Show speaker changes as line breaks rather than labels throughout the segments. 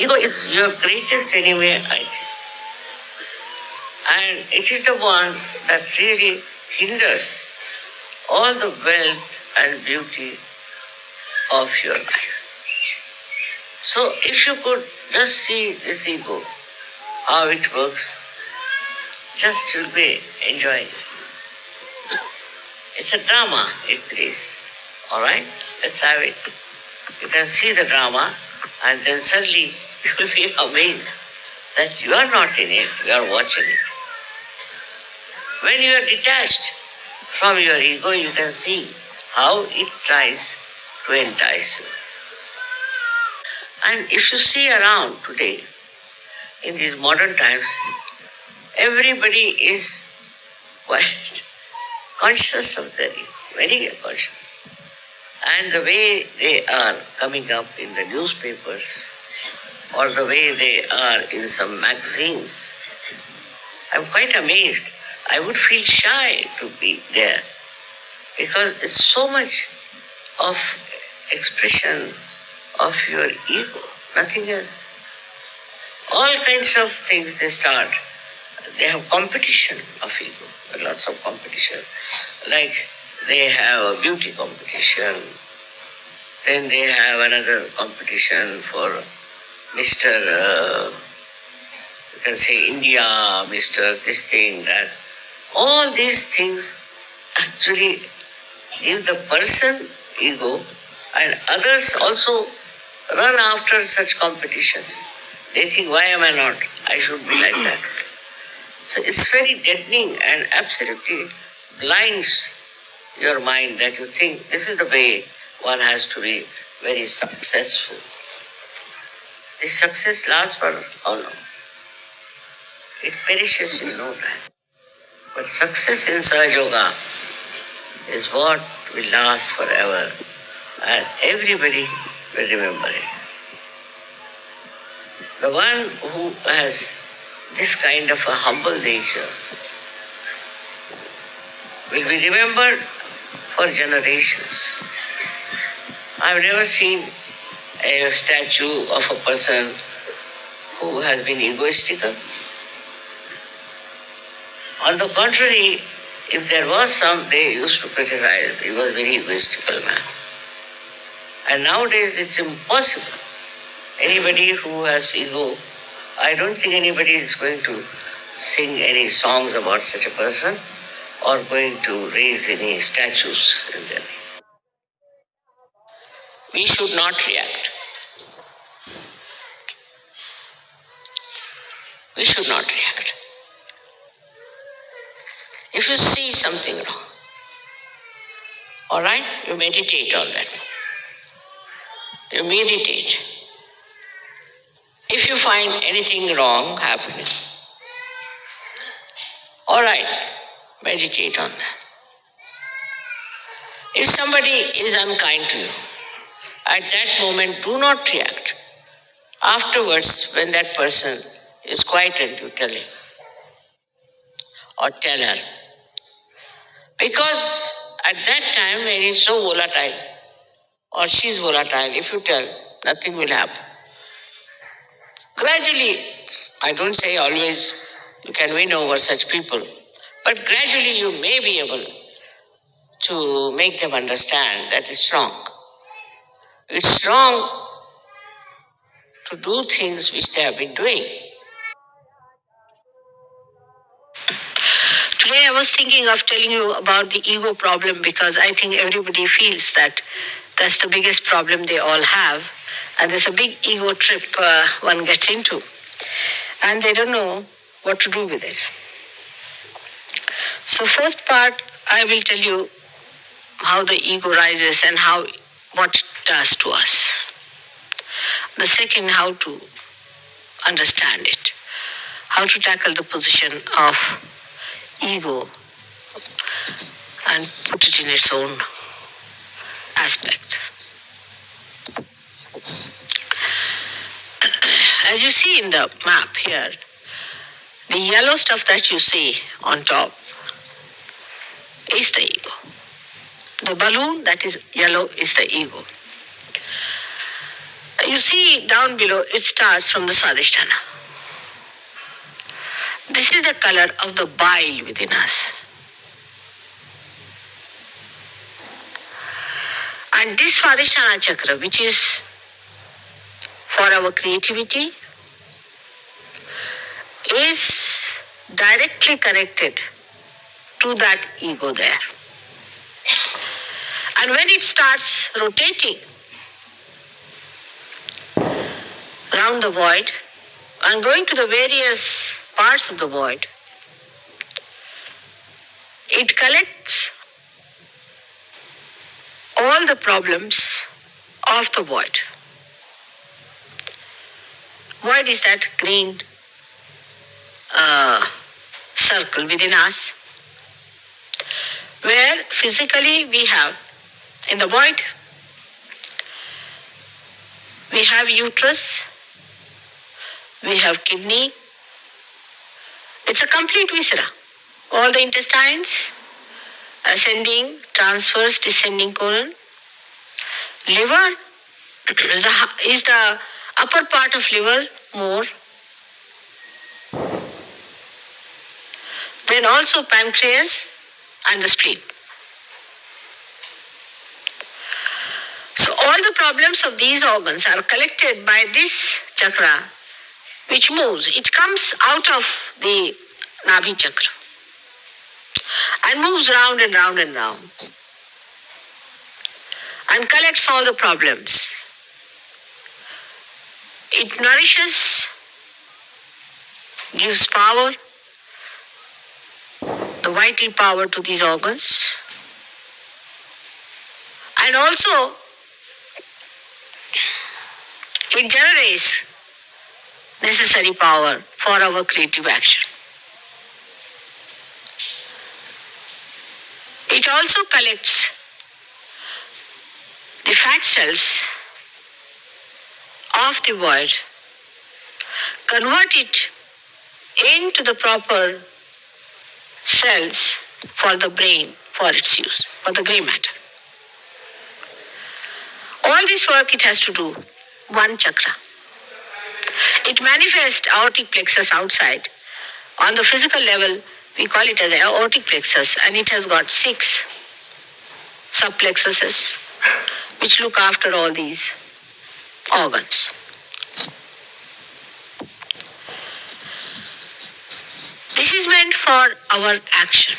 Ego is your greatest enemy, I think. And it is the one that really hinders all the wealth and beauty of your life. So if you could just see this ego, how it works, just you'll be enjoying it. It's a drama it plays. Alright? Let's have it. You can see the drama and then suddenly you will be amazed that you are not in it, you are watching it. When you are detached from your ego, you can see how it tries to entice you. And if you see around today, in these modern times, everybody is quite conscious of their ego, very conscious. And the way they are coming up in the newspapers or the way they are in some magazines, I'm quite amazed. I would feel shy to be there because it's so much of expression of your ego, nothing else. All kinds of things they start. They have competition of ego, lots of competition. Like they have a beauty competition, then they have another competition for Mr. You can say India, Mr. this thing, that. All these things actually give the person ego, and others also run after such competitions. They think, why am I not? I should be like that. So it's very deadening and absolutely blinds your mind that you think this is the way one has to be very successful. This success lasts for how long? It perishes in no time. But success in Sahaja Yoga is what will last forever, and everybody will remember it. The one who has this kind of a humble nature will be remembered for generations. I've never seen a statue of a person who has been egoistical. On the contrary, if there was some, they used to criticize. He was a very egoistical man. And nowadays it's impossible. Anybody who has ego, I don't think anybody is going to sing any songs about such a person or going to raise any statues in their name. We should not react. We should not react. If you see something wrong, all right, you meditate on that. You meditate. If you find anything wrong happening, all right, meditate on that. If somebody is unkind to you, at that moment do not react. Afterwards, when that person is quieted, you tell him or tell her. Because at that time, when he's so volatile or she's volatile, if you tell, nothing will happen. Gradually, I don't say always you can win over such people, but gradually you may be able to make them understand that it's wrong. It's wrong to do things which they have been doing. Today I was thinking of telling you about the ego problem because I think everybody feels that that's the biggest problem they all have. And there's a big ego trip one gets into. And they don't know what to do with it. So first part, I will tell you how the ego rises and what it does to us. The second, how to understand it. How to tackle the position of ego and put it in its own aspect. As you see in the map here, the yellow stuff that you see on top is the ego. The balloon that is yellow is the ego. You see down below, it starts from the Swadhisthana. This is the color of the bile within us. And this Swadhisthana chakra, which is for our creativity, is directly connected to that ego there. And when it starts rotating around the void and going to the various parts of the void, it collects all the problems of the void. Void is that green circle within us, where physically we have, in the void, we have uterus, we have kidney. It's a complete viscera. All the intestines, ascending, transverse, descending colon. Liver is the upper part of liver more. Then also pancreas and the spleen. So all the problems of these organs are collected by this chakra, which moves. It comes out of the Nabhi chakra and moves round and round and round and collects all the problems. It nourishes, gives power, the vital power to these organs, and also it generates necessary power for our creative action. It also collects the fat cells of the void, convert it into the proper cells for the brain, for its use, for the grey matter. All this work it has to do one chakra. It manifests aortic plexus outside. On the physical level, we call it as aortic plexus, and it has got 6 subplexuses which look after all these organs. This is meant for our action.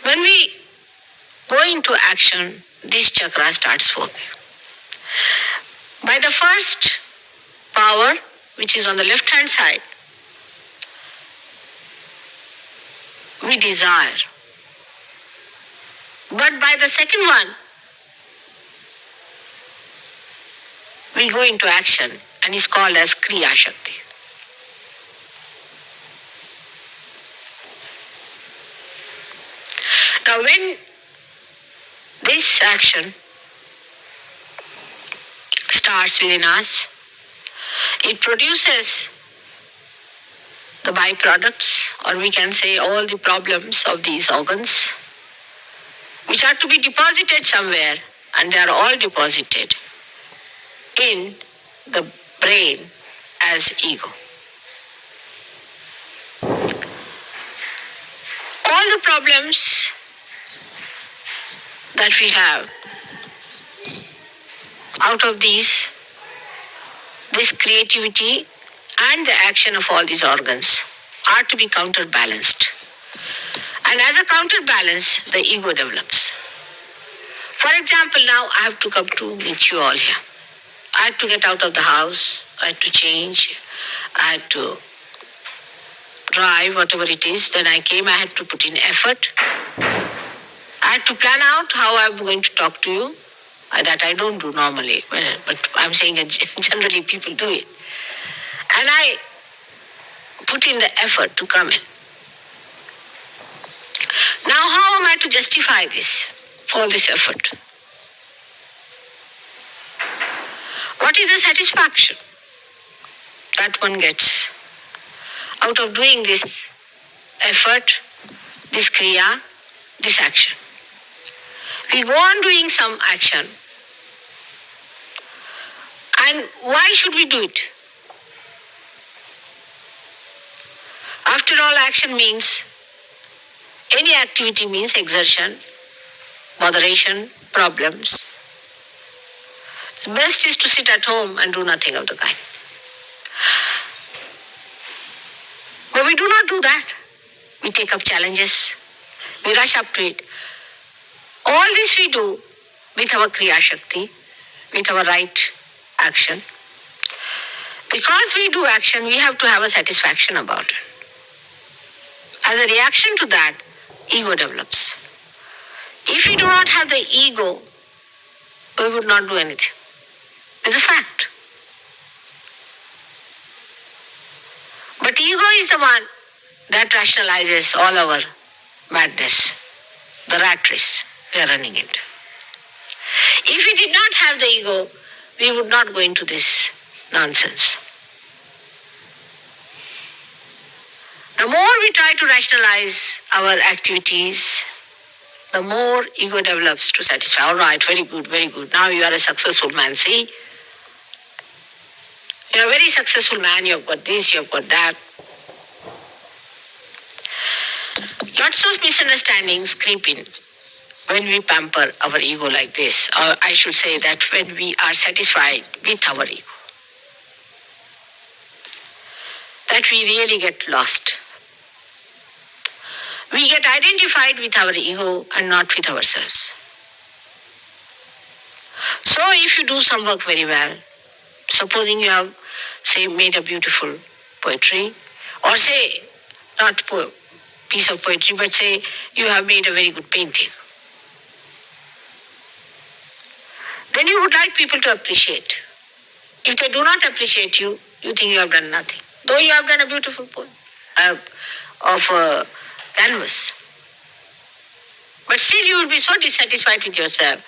When we go into action, this chakra starts working. By the first power, which is on the left hand side, we desire. But by the second one, we go into action and is called as Kriya Shakti. Now when this action starts within us, it produces the byproducts, or we can say all the problems of these organs, which are to be deposited somewhere, and they are all deposited in the brain as ego. All the problems that we have out of this creativity and the action of all these organs are to be counterbalanced. And as a counterbalance, the ego develops. For example, now I have to come to meet you all here. I had to get out of the house, I had to change, I had to drive, whatever it is. Then I came, I had to put in effort. I had to plan out how I'm going to talk to you. That I don't do normally, but I'm saying generally people do it. And I put in the effort to come in. Now how am I to justify this, all this effort? What is the satisfaction that one gets out of doing this effort, this kriya, this action? We go on doing some action,
And why should we do it? After all, action means, any activity means exertion, moderation, problems. The best is to sit at home and do nothing of the kind. But we do not do that. We take up challenges. We rush up to it. All this we do with our Kriya Shakti, with our right action. Because we do action, we have to have a satisfaction about it. As a reaction to that, ego develops. If we do not have the ego, we would not do anything. It's a fact. But ego is the one that rationalizes all our madness, the rat race we are running into. If we did not have the ego, we would not go into this nonsense. The more we try to rationalize our activities, the more ego develops to satisfy. All right, very good, very good. Now you are a successful man. See, you are a very successful man. You have got this, you have got that. Lots of misunderstandings creep in when we pamper our ego like this. Or I should say that when we are satisfied with our ego, that we really get lost. We get identified with our ego and not with ourselves. So if you do some work very well, supposing you have, say, made a beautiful poetry, or say, not piece of poetry, but say you have made a very good painting, then you would like people to appreciate. If they do not appreciate you, you think you have done nothing. Though you have done a beautiful poem of a canvas. But still you will be so dissatisfied with yourself.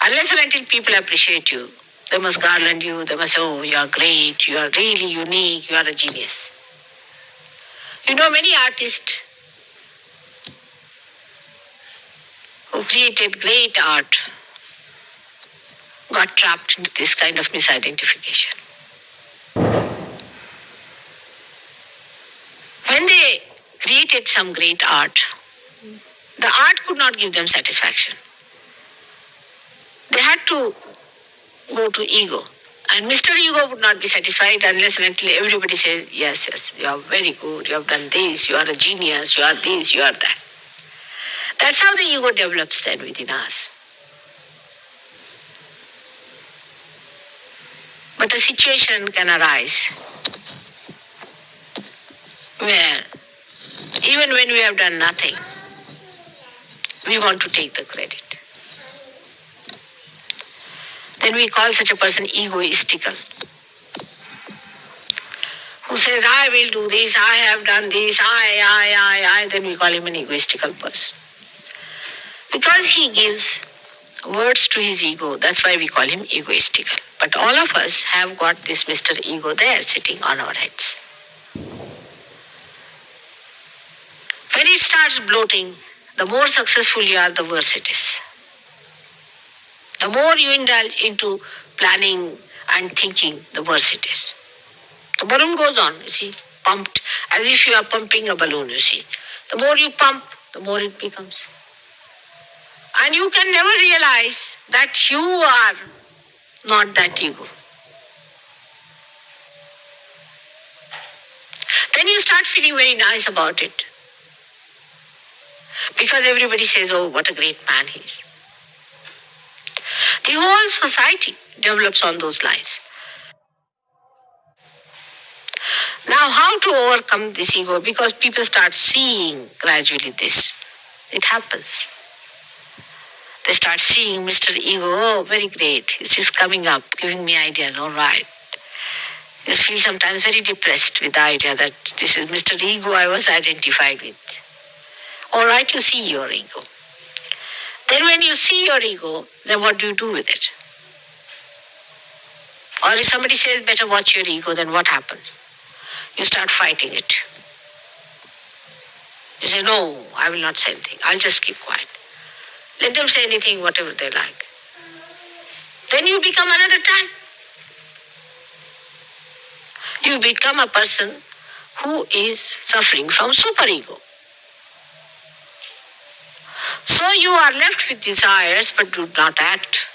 Unless and until people appreciate you, they must garland you, they must say, oh, you are great, you are really unique, you are a genius. You know, many artists who created great art got trapped into this kind of misidentification. When they created some great art, the art could not give them satisfaction. They had to go to ego. And Mr. Ego would not be satisfied unless and until everybody says, yes, yes, you are very good, you have done this, you are a genius, you are this, you are that. That's how the ego develops then within us. But a situation can arise where even when we have done nothing, we want to take the credit. Then we call such a person egoistical. Who says, I will do this, I have done this, I, then we call him an egoistical person. Because he gives words to his ego, that's why we call him egoistical. But all of us have got this Mr. Ego there sitting on our heads. When it starts bloating, the more successful you are, the worse it is. The more you indulge into planning and thinking, the worse it is. The balloon goes on, you see, pumped, as if you are pumping a balloon, you see. The more you pump, the more it becomes. And you can never realize that you are not that ego. Then you start feeling very nice about it. Because everybody says, oh, what a great man he is. The whole society develops on those lines. Now, how to overcome this ego? Because people start seeing gradually this. It happens. They start seeing Mr. Ego, oh, very great. This is coming up, giving me ideas, all right. You feel sometimes very depressed with the idea that this is Mr. Ego I was identified with. All right, you see your ego. Then when you see your ego, then what do you do with it? Or if somebody says, better watch your ego, then what happens? You start fighting it. You say, no, I will not say anything. I'll just keep quiet. Let them say anything, whatever they like. Then you become another type. You become a person who is suffering from superego. So you are left with desires but do not act.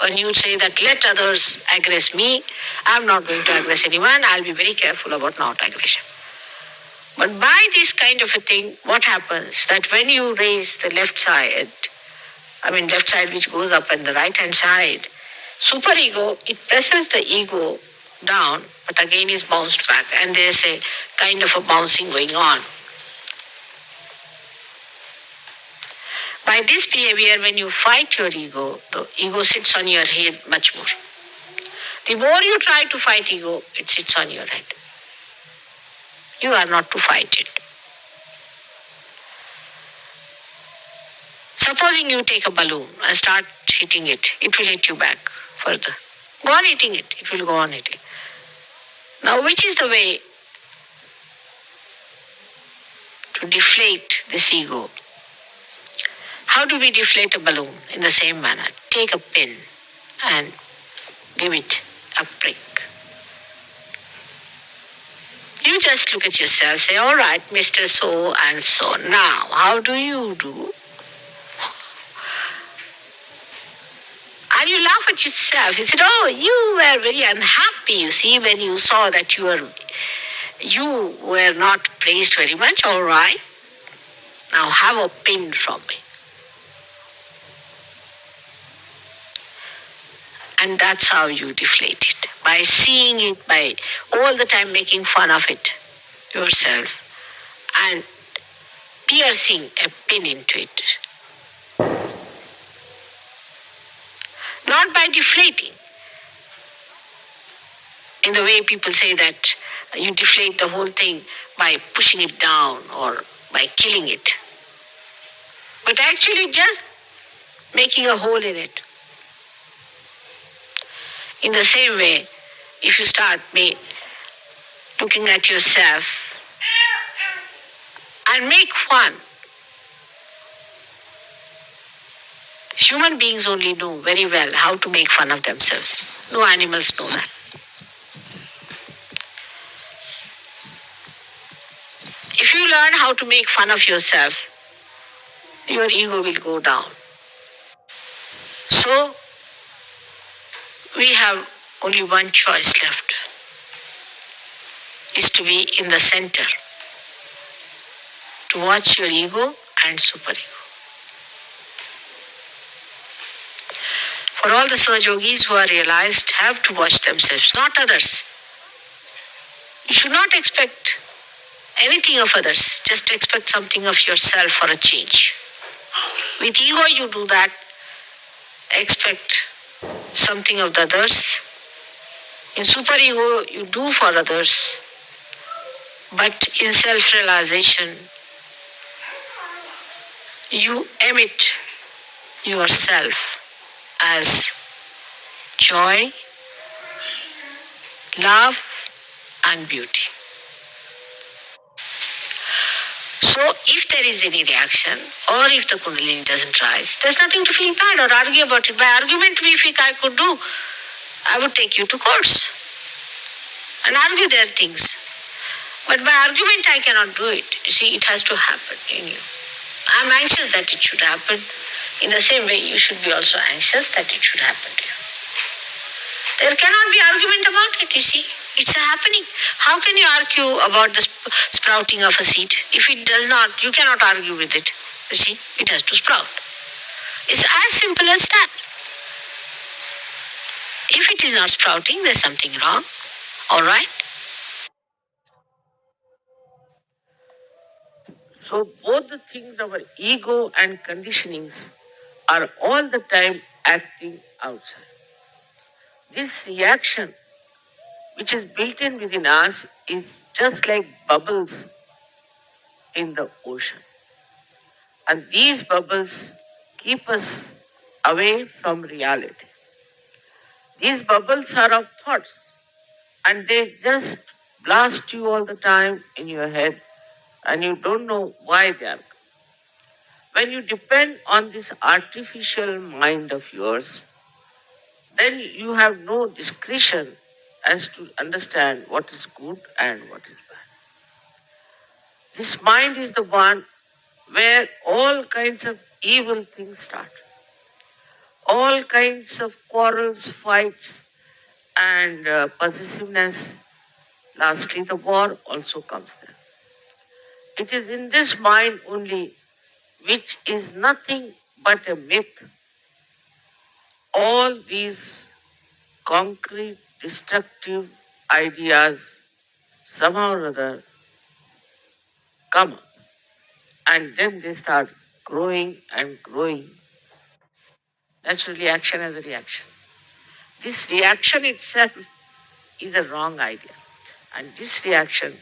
When you say that let others aggress me, I'm not going to aggress anyone, I'll be very careful about not aggression. But by this kind of a thing, what happens that when you raise the left side, left side which goes up and the right hand side, superego, it presses the ego down, but again is bounced back, and there's a kind of a bouncing going on. By this behavior, when you fight your ego, the ego sits on your head much more. The more you try to fight ego, it sits on your head. You are not to fight it. Supposing you take a balloon and start hitting it, it will hit you back further. Go on hitting it, it will go on hitting. Now, which is the way to deflate this ego? How do we deflate a balloon? In the same manner. Take a pin and give it a prick. You just look at yourself, say, all right, Mr. So and so. Now, how do you do? And you laugh at yourself. You said, oh, you were very unhappy, you see, when you saw that you were not praised very much. All right. Now have a pin from me. And that's how you deflate it. By seeing it, by all the time making fun of it yourself and piercing a pin into it. Not by deflating. In the way people say that you deflate the whole thing by pushing it down or by killing it. But actually just making a hole in it. In the same way, if you start looking at yourself and make fun, human beings only know very well how to make fun of themselves. No animals know that. If you learn how to make fun of yourself, your ego will go down. So, we have only one choice left, is to be in the center, to watch your ego and superego. For all the Sahaja Yogis who are realized have to watch themselves, not others. You should not expect anything of others, just expect something of yourself for a change. With ego you do that, expect something of the others. In superego you do for others, but in self-realization you emit yourself as joy, love and beauty. So if there is any reaction or if the Kundalini doesn't rise, there's nothing to feel bad or argue about it. By argument, if I could do, I would take you to courts and argue their things. But by argument, I cannot do it. You see, it has to happen in you. I'm anxious that it should happen. In the same way, you should be also anxious that it should happen to you. There cannot be argument about it, you see. It's happening. How can you argue about the sprouting of a seed? If it does not, you cannot argue with it. You see, it has to sprout. It's as simple as that. If it is not sprouting, there's something wrong. All right? So both the things, our ego and conditionings, are all the time acting outside. This reaction, which is built in within us, is just like bubbles in the ocean. And these bubbles keep us away from reality. These bubbles are of thoughts, and they just blast you all the time in your head, and you don't know why they are. When you depend on this artificial mind of yours, then you have no discretion
as to understand what is good and what is bad. This mind is the one where all kinds of evil things start. All kinds of quarrels, fights, and possessiveness. Lastly, the war also comes there. It is in this mind only, which is nothing but a myth, all these concrete, destructive ideas somehow or other come up, and then they start growing and growing. Naturally, action as a reaction. This reaction itself is a wrong idea, and this reaction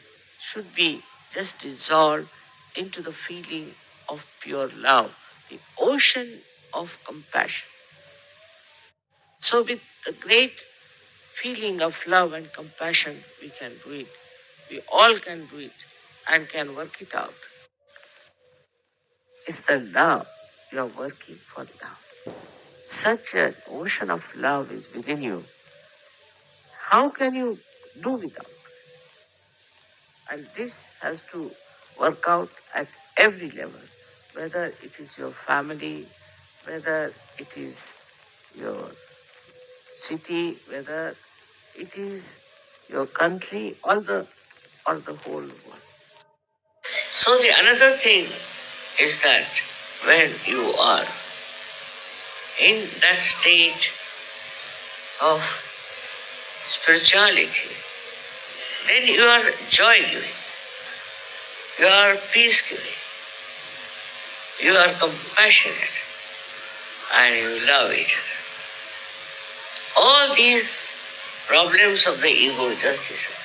should be just dissolved into the feeling of pure love, the ocean of compassion. So, with the great feeling of love and compassion, we can do it. We all can do it and can work it out. It's the love. You are working for love. Such an ocean of love is within you. How can you do without? And this has to work out at every level, whether it is your family, whether it is your city, whether it is your country or the whole world. So the another thing is that when you are in that state of spirituality, then you are joy giving, you are peace giving, you are compassionate, and you love each other. All these problems of the ego just disappear.